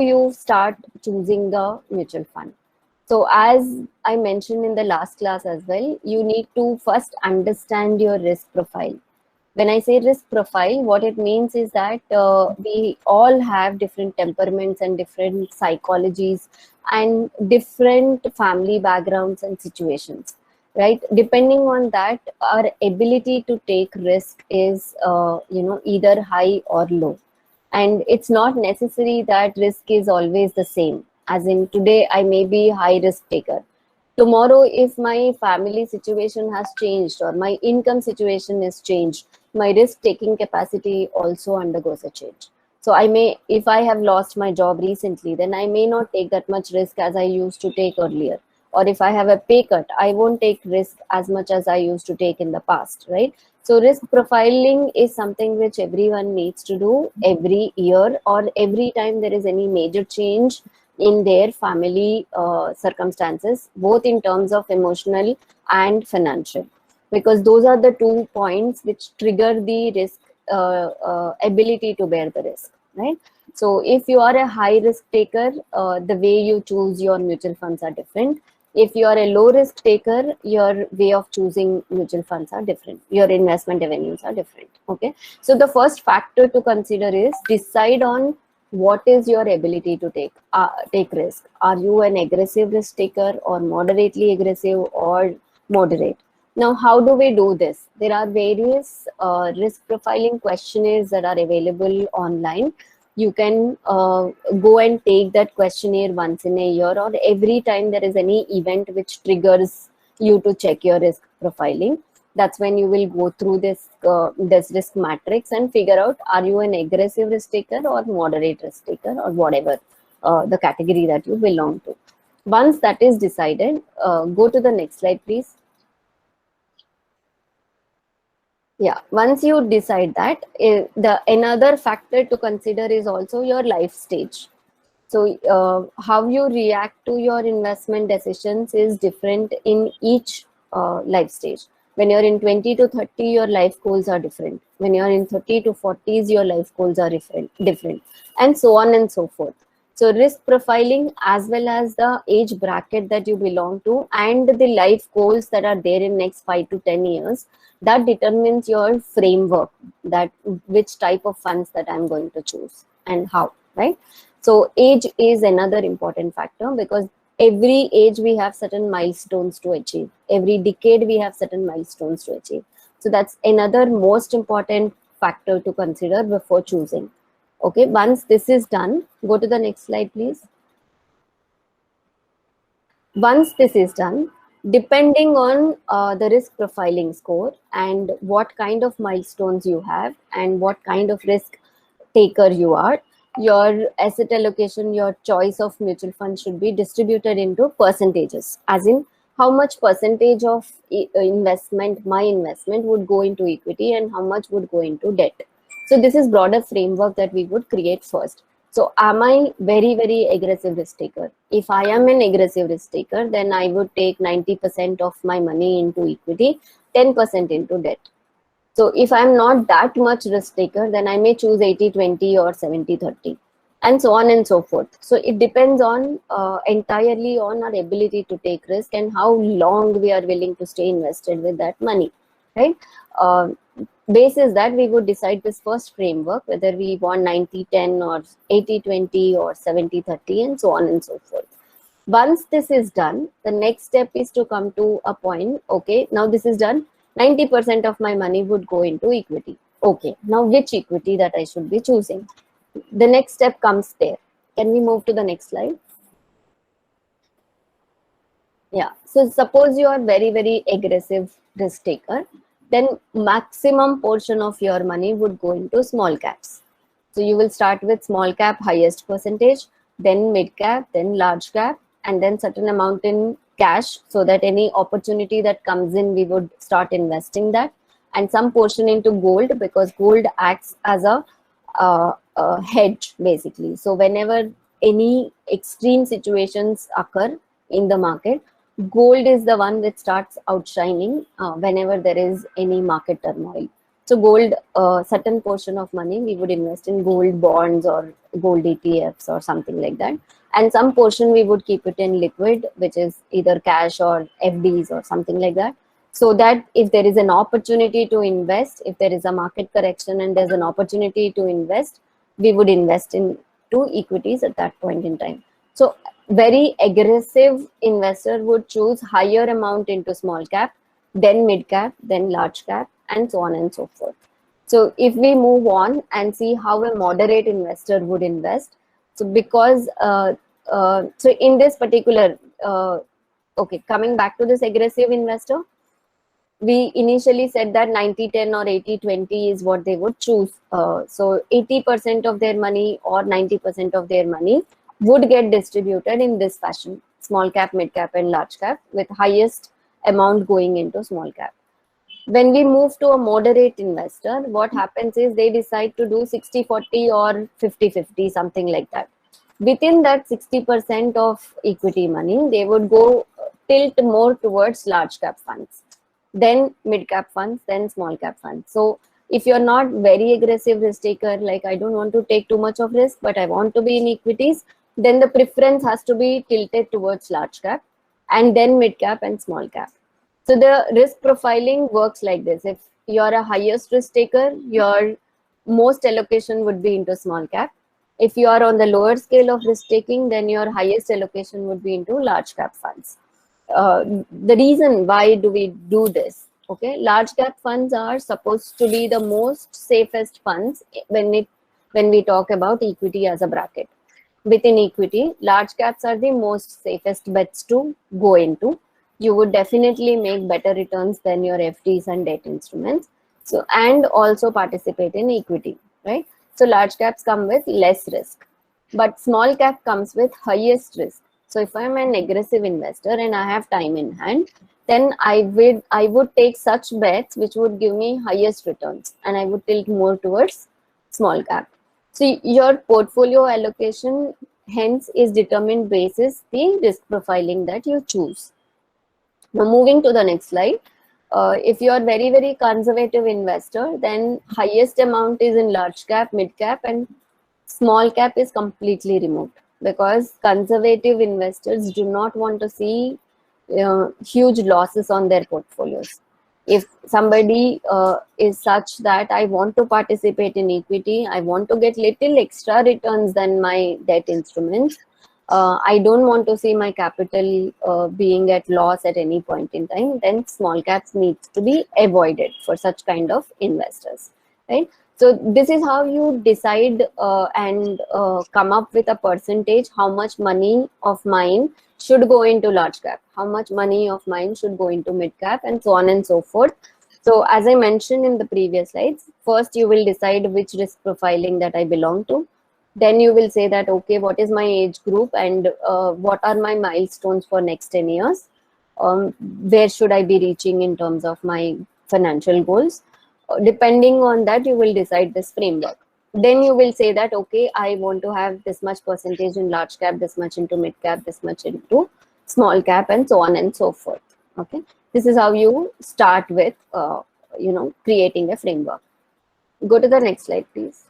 you start choosing the mutual fund? So as I mentioned in the last class as well, you need to first understand your risk profile. When I say risk profile, what it means is that we all have different temperaments and different psychologies and different family backgrounds and situations, right? Depending on that, our ability to take risk is, either high or low. And it's not necessary that risk is always the same. As in, today I may be high risk taker. Tomorrow, if my family situation has changed or my income situation is changed, my risk taking capacity also undergoes a change. So I may, if I have lost my job recently, then I may not take that much risk as I used to take earlier. Or if I have a pay cut, I won't take risk as much as I used to take in the past, right? So risk profiling is something which everyone needs to do every year or every time there is any major change in their family circumstances, both in terms of emotional and financial, because those are the 2 points which trigger the risk ability to bear the risk, right? So if you are a high risk taker, the way you choose your mutual funds are different. If you are a low risk taker, your way of choosing mutual funds are different. Your investment avenues are different. Okay. So the first factor to consider is decide on what is your ability to take risk. Are you an aggressive risk taker or moderately aggressive or moderate? Now, how do we do this? There are various risk profiling questionnaires that are available online. You can go and take that questionnaire once in a year or every time there is any event which triggers you to check your risk profiling. That's when you will go through this risk matrix and figure out, are you an aggressive risk taker or moderate risk taker or whatever the category that you belong to. Once that is decided, go to the next slide, please. Yeah, once you decide that, the another factor to consider is also your life stage. So how you react to your investment decisions is different in each life stage. When you're in 20 to 30, your life goals are different. When you're in 30 to 40s, your life goals are different, and so on and so forth. So risk profiling, as well as the age bracket that you belong to and the life goals that are there in next 5 to 10 years, that determines your framework, that which type of funds that I'm going to choose and how, right? So age is another important factor, because every age we have certain milestones to achieve. Every decade we have certain milestones to achieve. So that's another most important factor to consider before choosing. Okay, once this is done, go to the next slide, please. Once this is done, depending on the risk profiling score and what kind of milestones you have and what kind of risk taker you are, your asset allocation, your choice of mutual fund should be distributed into percentages, as in how much percentage of investment, my investment, would go into equity and how much would go into debt. So this is broader framework that we would create first. So am I very aggressive risk taker? If I am an aggressive risk taker, then I would take 90% of my money into equity, 10% into debt. So if I'm not that much risk taker, then I may choose 80-20 or 70-30, and so on and so forth. So it depends on entirely on our ability to take risk and how long we are willing to stay invested with that money, right? Basis that we would decide this first framework, whether we want 90-10 or 80-20 or 70-30, and so on and so forth. Once this is done, the next step is to come to a point, okay, now this is done, 90% of my money would go into equity. Okay, now which equity that I should be choosing? The next step comes there. Can we move to the next slide? Yeah, so suppose you are very aggressive risk taker, then maximum portion of your money would go into small caps. So you will start with small cap, highest percentage, then mid cap, then large cap, and then certain amount in cash, so that any opportunity that comes in, we would start investing that, and some portion into gold, because gold acts as a hedge basically. So whenever any extreme situations occur in the market, gold is the one that starts outshining whenever there is any market turmoil. So gold, certain portion of money we would invest in gold bonds or gold ETFs or something like that. And some portion we would keep it in liquid, which is either cash or FDs or something like that. So that if there is an opportunity to invest, if there is a market correction and there's an opportunity to invest, we would invest into equities at that point in time. So very aggressive investor would choose higher amount into small cap, then mid cap, then large cap, and so on and so forth. So if we move on and see how a moderate investor would invest, so because so in this particular okay, coming back to this aggressive investor, we initially said that 90-10 or 80-20 is what they would choose. So 80% of their money or 90% of their money would get distributed in this fashion: small cap, mid cap, and large cap, with highest amount going into small cap. When we move to a moderate investor, what happens is they decide to do 60-40 or 50-50, something like that. Within that 60% of equity money, they would go tilt more towards large cap funds, then mid cap funds, then small cap funds. So if you're not very aggressive risk taker, like I don't want to take too much of risk, but I want to be in equities, then the preference has to be tilted towards large cap and then mid cap and small cap. So the risk profiling works like this. If you're a highest risk taker, your most allocation would be into small cap. If you are on the lower scale of risk taking, then your highest allocation would be into large cap funds. The reason why do we do this? Okay, large cap funds are supposed to be the most safest funds when we talk about equity as a bracket. Within equity, large caps are the most safest bets to go into. You would definitely make better returns than your FDs and debt instruments. So, and also participate in equity, right? So large caps come with less risk, but small cap comes with highest risk. So if I'm an aggressive investor and I have time in hand, then I would take such bets which would give me highest returns, and I would tilt more towards small cap. So your portfolio allocation hence is determined basis the risk profiling that you choose. Now moving to the next slide. If you are very conservative investor, then highest amount is in large cap, mid cap, and small cap is completely removed, because conservative investors do not want to see huge losses on their portfolios. If somebody is such that I want to participate in equity, I want to get little extra returns than my debt instruments, I don't want to see my capital being at loss at any point in time, then small caps needs to be avoided for such kind of investors, right? So this is how you decide and come up with a percentage, how much money of mine should go into large cap, how much money of mine should go into mid cap, and so on and so forth. So as I mentioned in the previous slides, first you will decide which risk profiling that I belong to. Then you will say that, okay, what is my age group and what are my milestones for next 10 years? Where should I be reaching in terms of my financial goals? Depending on that, you will decide this framework. Then you will say that, okay, I want to have this much percentage in large cap, this much into mid cap, this much into small cap, and so on and so forth. Okay, this is how you start with, creating a framework. Go to the next slide, please.